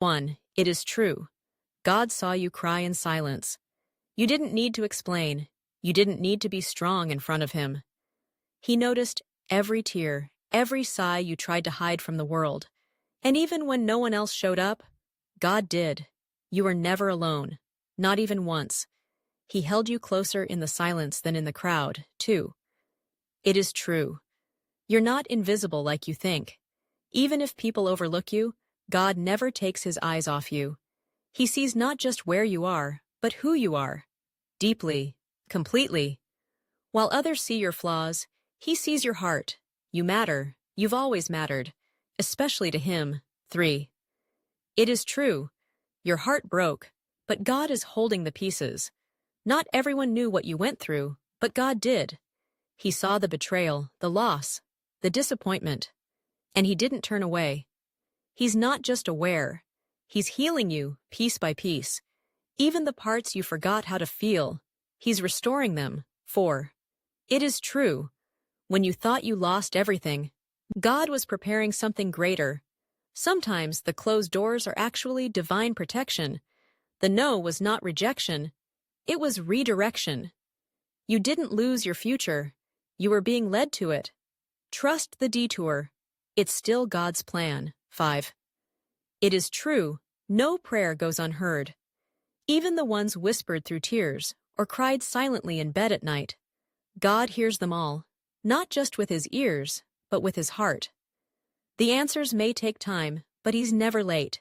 1. It is true. God saw you cry in silence. You didn't need to explain. You didn't need to be strong in front of him. He noticed every tear, every sigh you tried to hide from the world. And even when no one else showed up, God did. You were never alone, not even once. He held you closer in the silence than in the crowd, too. It is true. You're not invisible like you think. Even if people overlook you, God never takes his eyes off you. He sees not just where you are, but who you are. Deeply, completely. While others see your flaws, he sees your heart. You matter. You've always mattered. Especially to him. 3. It is true. Your heart broke, but God is holding the pieces. Not everyone knew what you went through, but God did. He saw the betrayal, the loss, the disappointment, and he didn't turn away. He's not just aware. He's healing you piece by piece. Even the parts you forgot how to feel, he's restoring them. 4. It is true. When you thought you lost everything, God was preparing something greater. Sometimes the closed doors are actually divine protection. The no was not rejection. It was redirection. You didn't lose your future. You were being led to it. Trust the detour. It's still God's plan. 5. It is true. No prayer goes unheard. Even the ones whispered through tears or cried silently in bed at night. God hears them all, not just with his ears, but with his heart. The answers may take time, but he's never late.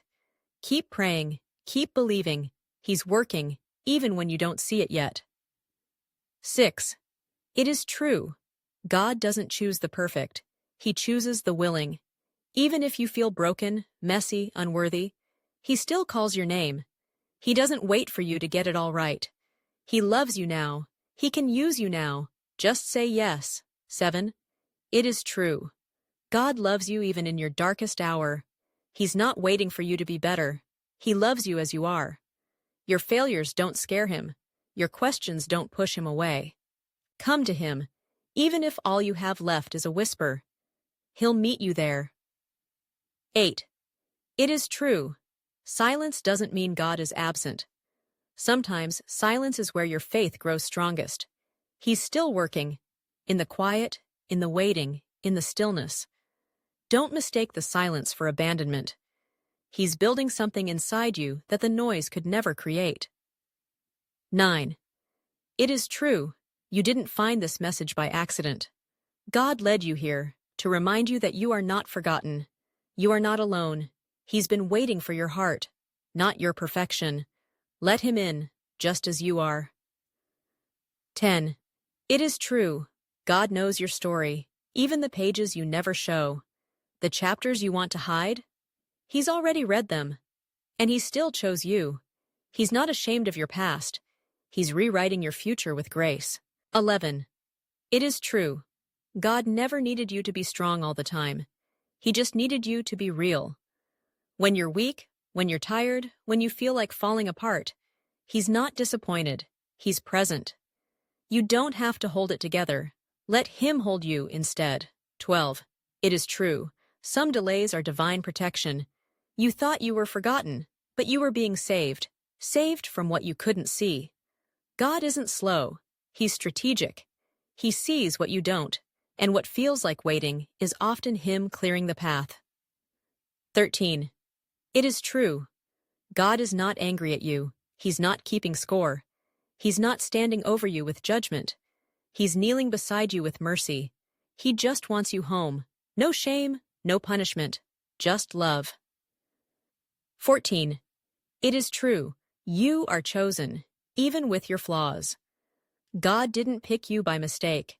Keep praying, keep believing. He's working, even when you don't see it yet. 6. It is true. God doesn't choose the perfect. He chooses the willing. Even if you feel broken, messy, unworthy, he still calls your name. He doesn't wait for you to get it all right. He loves you now. He can use you now. Just say yes. 7. It is true. God loves you even in your darkest hour. He's not waiting for you to be better. He loves you as you are. Your failures don't scare him. Your questions don't push him away. Come to him, even if all you have left is a whisper. He'll meet you there. 8. It is true. Silence doesn't mean God is absent. Sometimes silence is where your faith grows strongest. He's still working. In the quiet, in the waiting, in the stillness. Don't mistake the silence for abandonment. He's building something inside you that the noise could never create. 9. It is true. You didn't find this message by accident. God led you here to remind you that you are not forgotten. You are not alone. He's been waiting for your heart, not your perfection. Let him in, just as you are. 10. It is true. God knows your story, even the pages you never show. The chapters you want to hide? He's already read them. And he still chose you. He's not ashamed of your past. He's rewriting your future with grace. 11. It is true. God never needed you to be strong all the time. He just needed you to be real. When you're weak, when you're tired, when you feel like falling apart, he's not disappointed. He's present. You don't have to hold it together. Let him hold you instead. 12. It is true. Some delays are divine protection. You thought you were forgotten, but you were being saved. Saved from what you couldn't see. God isn't slow. He's strategic. He sees what you don't, and what feels like waiting is often him clearing the path. 13. It is true. God is not angry at you. He's not keeping score. He's not standing over you with judgment. He's kneeling beside you with mercy. He just wants you home. No shame, no punishment, just love. 14. It is true. You are chosen, even with your flaws. God didn't pick you by mistake.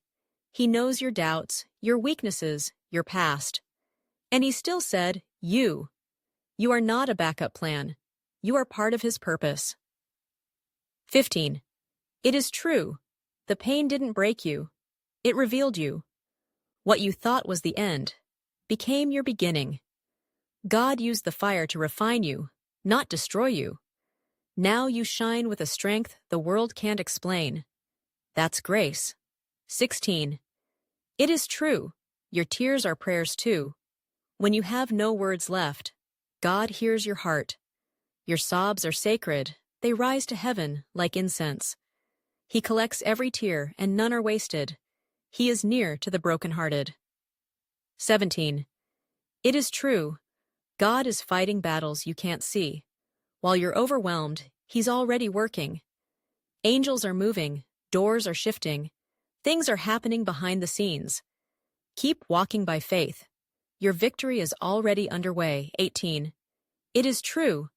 He knows your doubts, your weaknesses, your past. And he still said, you. You are not a backup plan. You are part of his purpose. 15. It is true. The pain didn't break you. It revealed you. What you thought was the end became your beginning. God used the fire to refine you, not destroy you. Now you shine with a strength the world can't explain. That's grace. 16. It is true. Your tears are prayers too. When you have no words left, God hears your heart. Your sobs are sacred. They rise to heaven like incense. He collects every tear, and none are wasted. He is near to the brokenhearted. 17. It is true. God is fighting battles you can't see. While you're overwhelmed, He's already working. Angels are moving, doors are shifting, things are happening behind the scenes. Keep walking by faith. Your victory is already underway. 18. It is true.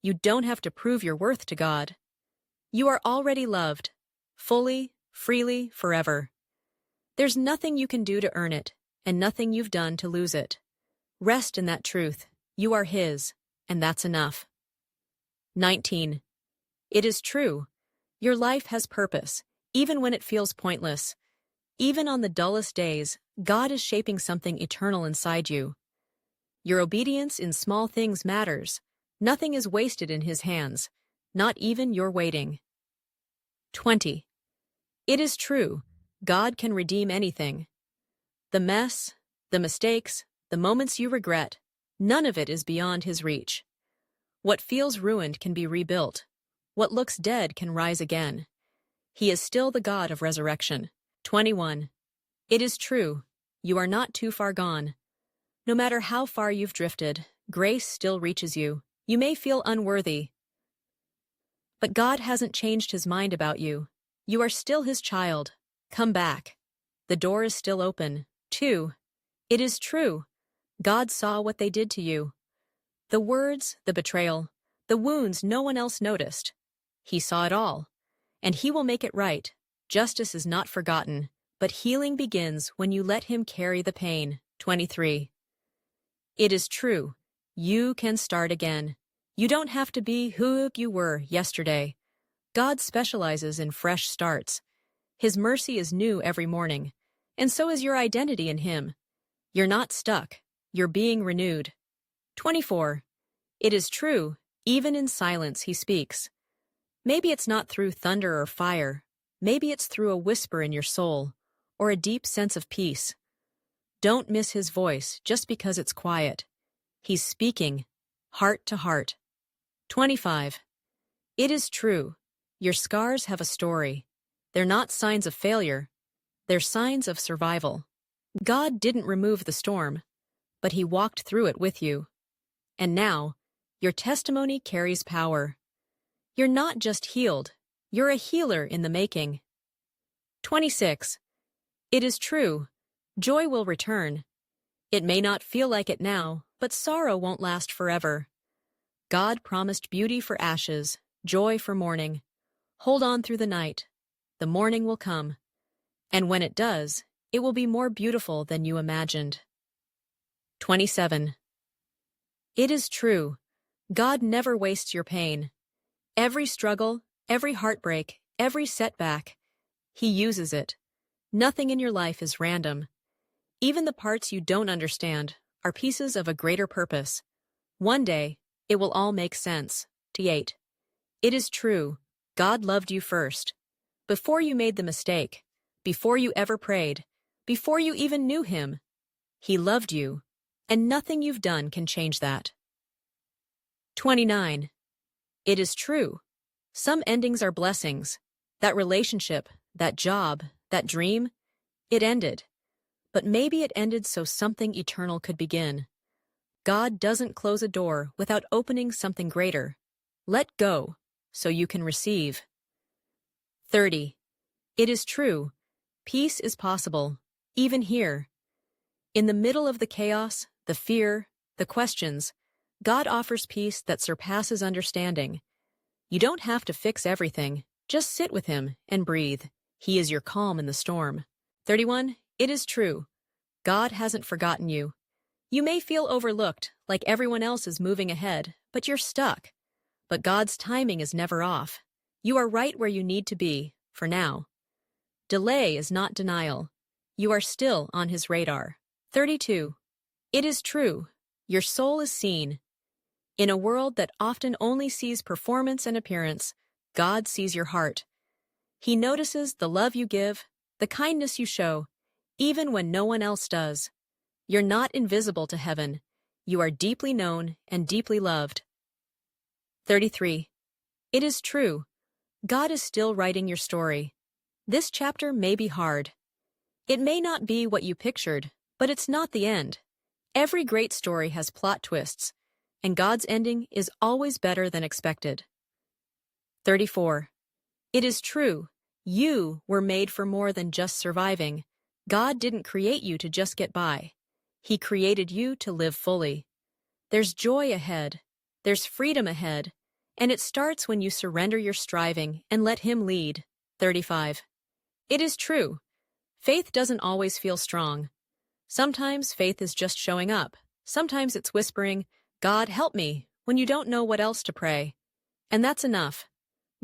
You don't have to prove your worth to God. You are already loved, fully, freely, forever. There's nothing you can do to earn it, and nothing you've done to lose it. Rest in that truth. You are His, and that's enough. 19. It is true. Your life has purpose, even when it feels pointless. Even on the dullest days, God is shaping something eternal inside you. Your obedience in small things matters. Nothing is wasted in His hands, not even your waiting. 20. It is true. God can redeem anything. The mess, the mistakes, the moments you regret, none of it is beyond His reach. What feels ruined can be rebuilt. What looks dead can rise again. He is still the God of resurrection. 21. It is true. You are not too far gone. No matter how far you've drifted, grace still reaches you. You may feel unworthy, but God hasn't changed His mind about you. You are still His child. Come back. The door is still open. 2. It is true. God saw what they did to you. The words, the betrayal, the wounds no one else noticed. He saw it all, and He will make it right. Justice is not forgotten, but healing begins when you let Him carry the pain. 23. It is true. You can start again. You don't have to be who you were yesterday. God specializes in fresh starts. His mercy is new every morning, and so is your identity in Him. You're not stuck. You're being renewed. 24. It is true. Even in silence, He speaks. Maybe it's not through thunder or fire. Maybe it's through a whisper in your soul, or a deep sense of peace. Don't miss His voice just because it's quiet. He's speaking, heart to heart. 25. It is true. Your scars have a story. They're not signs of failure. They're signs of survival. God didn't remove the storm, but He walked through it with you. And now, your testimony carries power. You're not just healed. You're a healer in the making. 26. It is true. Joy will return. It may not feel like it now, but sorrow won't last forever. God promised beauty for ashes, joy for mourning. Hold on through the night. The morning will come. And when it does, it will be more beautiful than you imagined. 27. It is true. God never wastes your pain. Every struggle, every heartbreak, every setback, He uses it. Nothing in your life is random. Even the parts you don't understand are pieces of a greater purpose. One day, it will all make sense. 28. It is true. God loved you first. Before you made the mistake, before you ever prayed, before you even knew Him, He loved you, and nothing you've done can change that. 29. It is true. Some endings are blessings. That relationship, that job, that dream, it ended. But maybe it ended so something eternal could begin. God doesn't close a door without opening something greater. Let go, so you can receive. 30. It is true. Peace is possible, even here. In the middle of the chaos, the fear, the questions, God offers peace that surpasses understanding. You don't have to fix everything. Just sit with Him and breathe. He is your calm in the storm. 31. It is true. God hasn't forgotten you. You may feel overlooked, like everyone else is moving ahead, but you're stuck. But God's timing is never off. You are right where you need to be, for now. Delay is not denial. You are still on His radar. 32. It is true. Your soul is seen. In a world that often only sees performance and appearance, God sees your heart. He notices the love you give, the kindness you show, even when no one else does. You're not invisible to heaven. You are deeply known and deeply loved. 33. It is true. God is still writing your story. This chapter may be hard. It may not be what you pictured, but it's not the end. Every great story has plot twists, and God's ending is always better than expected. 34. It is true. You were made for more than just surviving. God didn't create you to just get by. He created you to live fully. There's joy ahead. There's freedom ahead. And it starts when you surrender your striving and let Him lead. 35. It is true. Faith doesn't always feel strong. Sometimes faith is just showing up. Sometimes it's whispering, "God, help me," when you don't know what else to pray. And that's enough.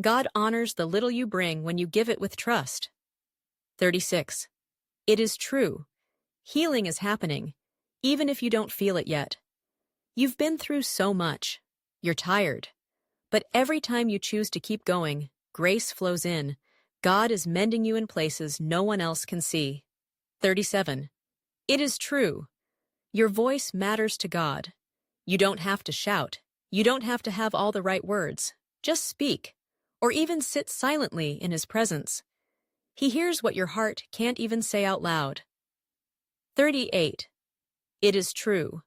God honors the little you bring when you give it with trust. 36. It is true. Healing is happening, even if you don't feel it yet. You've been through so much. You're tired. But every time you choose to keep going, grace flows in. God is mending you in places no one else can see. 37. It is true. Your voice matters to God. You don't have to shout. You don't have to have all the right words. Just speak, or even sit silently in His presence. He hears what your heart can't even say out loud. 38. It is true.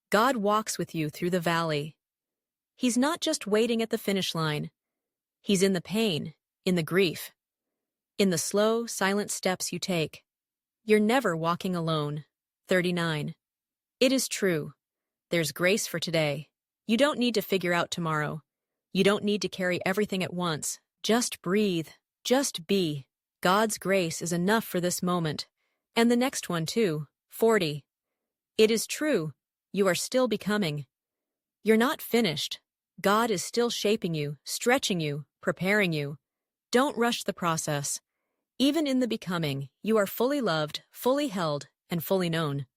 God walks with you through the valley. He's not just waiting at the finish line. He's in the pain, in the grief, in the slow, silent steps you take. You're never walking alone. 39. It is true. There's grace for today. You don't need to figure out tomorrow. You don't need to carry everything at once. Just breathe. Just be. God's grace is enough for this moment. And the next one too. 40. It is true. You are still becoming. You're not finished. God is still shaping you, stretching you, preparing you. Don't rush the process. Even in the becoming, you are fully loved, fully held, and fully known.